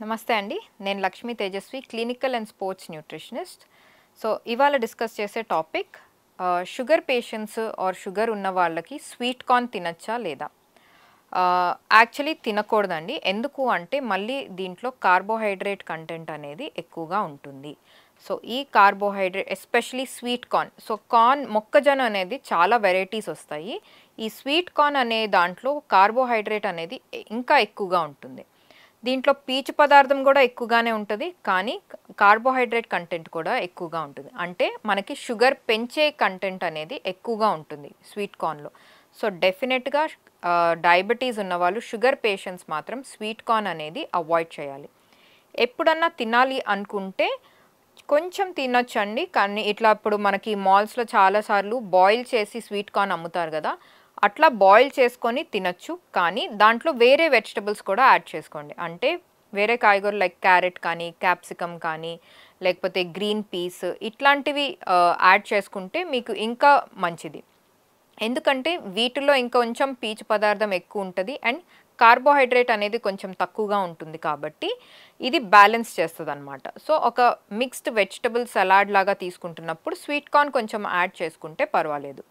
నమస్తే అండి. నేను Lakshmi Tejaswi, clinical and sports nutritionist. So, ఇవాళ డిస్కస్ చేసే topic sugar patients or sugar ఉన్న వాళ్ళకి స్వీట్ కార్న్ తినచ్చా లేదా? యాక్చువల్లీ తినకూడదండి. ఎందుకు అంటే మళ్ళీ దీంట్లో కార్బోహైడ్రేట్ కంటెంట్ అనేది ఎక్కువగా ఉంటుంది. సో, ఈ carbohydrate especially sweet corn. So, మొక్కజొన్న అనేది చాలా వెరైటీస్ వస్తాయి. ఈ స్వీట్ కార్న్ అనే దాంట్లో కార్బోహైడ్రేట్ అనేది ఇంకా ఎక్కువగా ఉంటుంది. దీంట్లో పీచు పదార్థం కూడా ఎక్కువగానే ఉంటది. కానీ కార్బోహైడ్రేట్ కంటెంట్ కూడా ఎక్కువగా ఉంటుంది. అంటే మనకి షుగర్ పెంచే కంటెంట్ అనేది ఎక్కువగా ఉంటుంది స్వీట్ కార్న్‌లో. సో, డెఫినెట్‌గా డయాబెటీస్ ఉన్నవాళ్ళు, షుగర్ పేషెంట్స్ మాత్రం స్వీట్ కార్న్ అనేది అవాయిడ్ చేయాలి. ఎప్పుడన్నా తినాలి అనుకుంటే కొంచెం తినొచ్చండి. కానీ ఇట్లా ఇప్పుడు మనకి మాల్స్‌లో చాలా సార్లు బాయిల్ చేసి స్వీట్ కార్న్ అమ్ముతారు గదా! అట్లా బాయిల్ చేసుకొని తినొచ్చు. కానీ దాంట్లో వేరే వెజిటబుల్స్ కూడా యాడ్ చేసుకోండి. అంటే వేరే కాయగూరలు లైక్ క్యారెట్ కానీ, క్యాప్సికమ్ కానీ, లేకపోతే గ్రీన్ పీస్ ఇట్లాంటివి యాడ్ చేసుకుంటే మీకు ఇంకా మంచిది. ఎందుకంటే వీటిలో ఇంకొంచెం పీచు పదార్థం ఎక్కువ ఉంటది. అండ్ కార్బోహైడ్రేట్ అనేది కొంచెం తక్కువగా ఉంటుంది కాబట్టి ఇది బ్యాలెన్స్ చేస్తదనమాట. సో, ఒక మిక్స్డ్ వెజిటబుల్ సలాడ్ లాగా తీసుకుంటున్నప్పుడు స్వీట్ కార్న్ కొంచెం యాడ్ చేసుకుంటే పర్వాలేదు.